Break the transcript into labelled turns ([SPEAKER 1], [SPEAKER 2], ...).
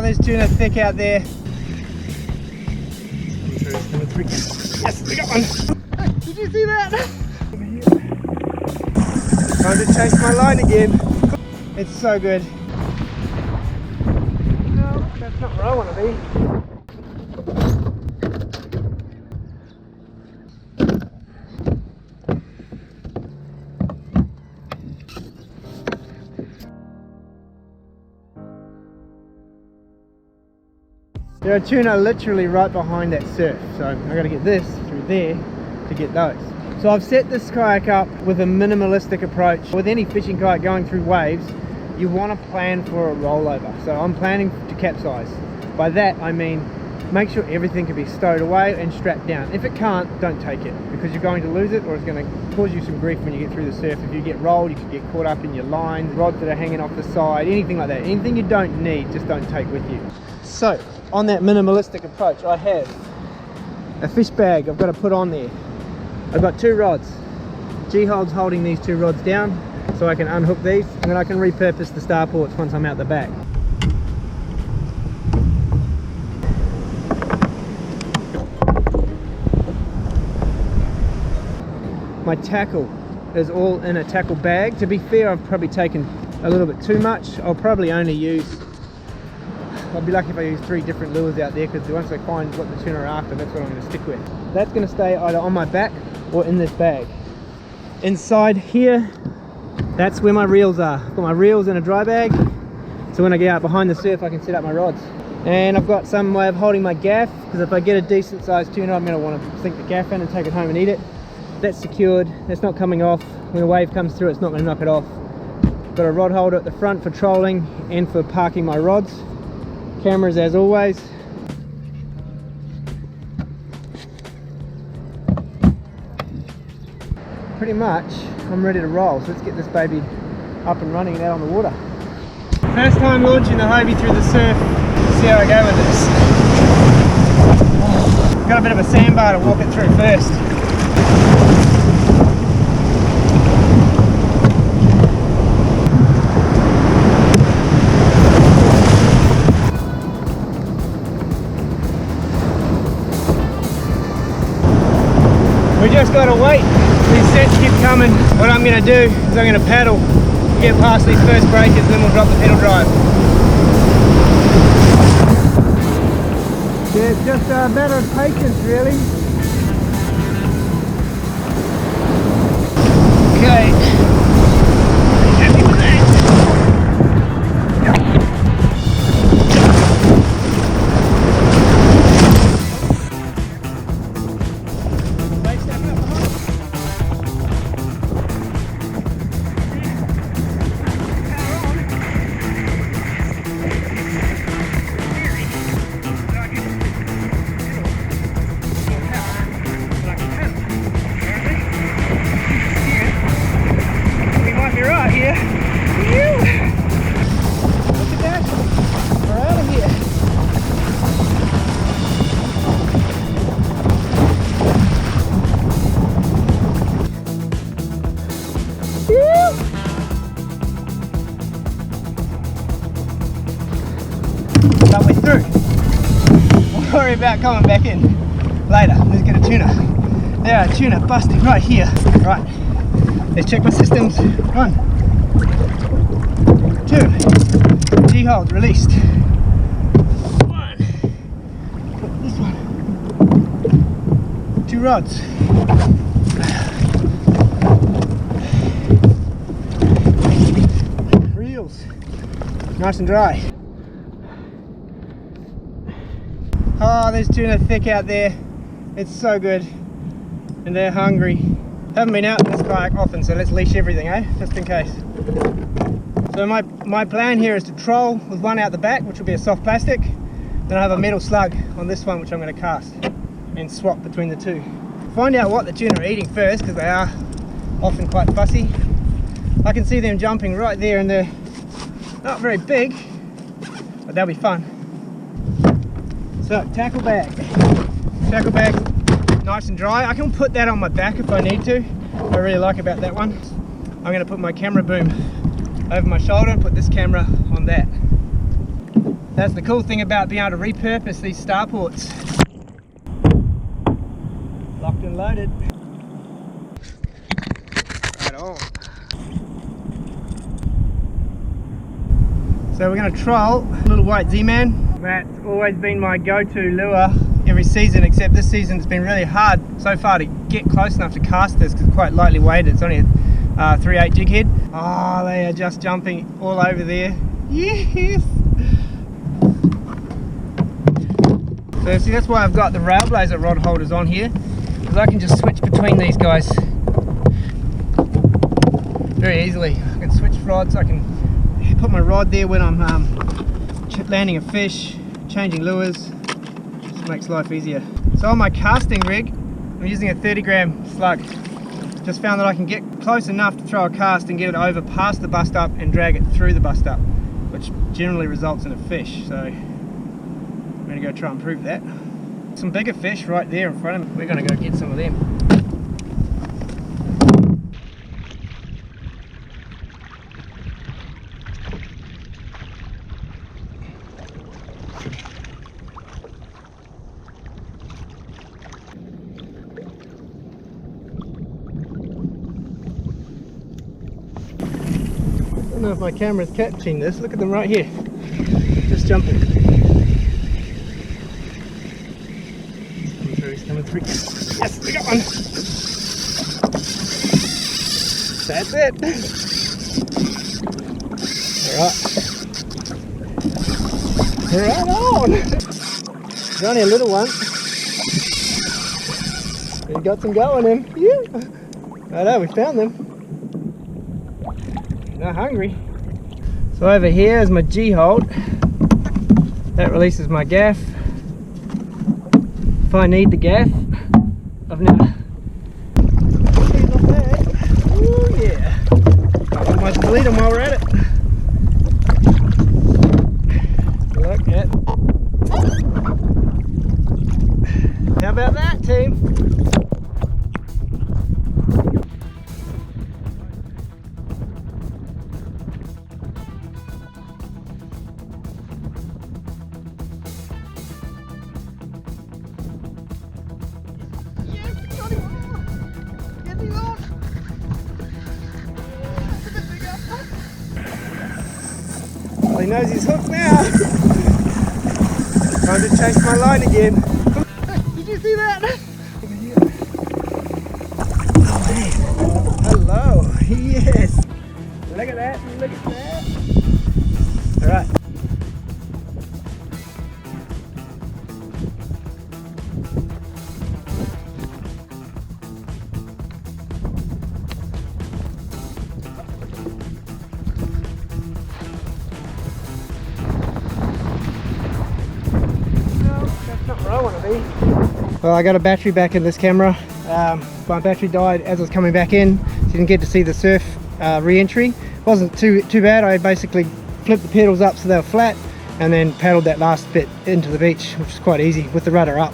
[SPEAKER 1] Oh, there's tuna thick out there. Yes, we got one. Did you see that? Time to chase my line again. It's so good. No, that's not where I want to be. There are tuna literally right behind that surf, so I've got to get this through there to get those. So I've set this kayak up with a minimalistic approach. With any fishing kayak going through waves, you want to plan for a rollover. So I'm planning to capsize. By that I mean make sure everything can be stowed away and strapped down. If it can't, don't take it, because you're going to lose it or it's going to cause you some grief when you get through the surf. If you get rolled, you can get caught up in your lines, rods that are hanging off the side, anything like that. Anything you don't need, just don't take with you. So on that minimalistic approach, I have a fish bag I've got to put on there. I've got 2 rods. G-hold's holding these 2 rods down so I can unhook these, and then I can repurpose the starports once I'm out the back. My tackle is all in a tackle bag. To be fair, I've probably taken a little bit too much. I'll probably only use, I'll be lucky if I use 3 different lures out there, because once I find what the tuna are after, that's what I'm going to stick with. That's going to stay either on my back or in this bag. Inside here, that's where my reels are. I've got my reels in a dry bag, so when I get out behind the surf I can set up my rods. And I've got some way of holding my gaff, because if I get a decent sized tuna I'm going to want to sink the gaff in and take it home and eat it. That's secured, that's not coming off. When a wave comes through, it's not going to knock it off. Got a rod holder at the front for trolling and for parking my rods. Cameras as always. Pretty much I'm ready to roll, so let's get this baby up and running and out on the water. First time launching the Hobie through the surf. Let's see how I go with this. Got a bit of a sandbar to walk it through first. We just gotta wait. These sets keep coming. What I'm gonna do is I'm gonna paddle, get past these first breakers, and then we'll drop the pedal drive. Yeah, it's just a matter of patience, really. Okay. Happy with that. But we're through. We'll worry about coming back in later. Let's get a tuna. There are tuna busting right here. Right, let's check my systems. 1, 2, G-hold released. 1, this one, 2 rods. Reels, nice and dry. Oh, there's tuna thick out there. It's so good. And they're hungry. Haven't been out in this kayak often, so let's leash everything, just in case. So my plan here is to troll with one out the back, which will be a soft plastic. Then I have a metal slug on this one, which I'm going to cast and swap between the 2. Find out what the tuna are eating first, because they are often quite fussy. I can see them jumping right there, and they're not very big, but they'll be fun. So, tackle bag, nice and dry. I can put that on my back if I need to. I really like about that one. I'm going to put my camera boom over my shoulder and put this camera on that. That's the cool thing about being able to repurpose these starports. Locked and loaded. Right on. So we're going to trial little white Z-Man. That's always been my go-to lure every season, except this season it's been really hard so far to get close enough to cast this because it's quite lightly weighted. It's only a 3/8 jig head. Oh, they are just jumping all over there. Yes! So see, that's why I've got the Railblazer rod holders on here, because I can just switch between these guys very easily. I can switch rods, I can put my rod there when I'm landing a fish, changing lures. Just makes life easier. So on my casting rig, I'm using a 30-gram slug. Just found that I can get close enough to throw a cast and get it over past the bust up and drag it through the bust up, which generally results in a fish. So I'm going to go try and prove that. Some bigger fish right there in front of me. We're going to go get some of them. I don't know if my camera's catching this. Look at them right here, just jumping. He's coming through. Yes, we got one. That's it. All right on. It's only a little one. We got some go on him. Yeah. I know, we found them. They're hungry. So over here is my G-hold. That releases my gaff. If I need the gaff, I've now... Not bad. Ooh, yeah. I might delete them while we're at it. Look at. How about that, team? Well, he knows he's hooked now. Trying to chase my line again. Did you see that? Oh man. Hello. Yes. Look at that. Look at that. All right. Well, I got a battery back in this camera. My battery died as I was coming back in, so you didn't get to see the surf re-entry. Wasn't too bad. I basically flipped the pedals up so they were flat and then paddled that last bit into the beach, which is quite easy with the rudder up.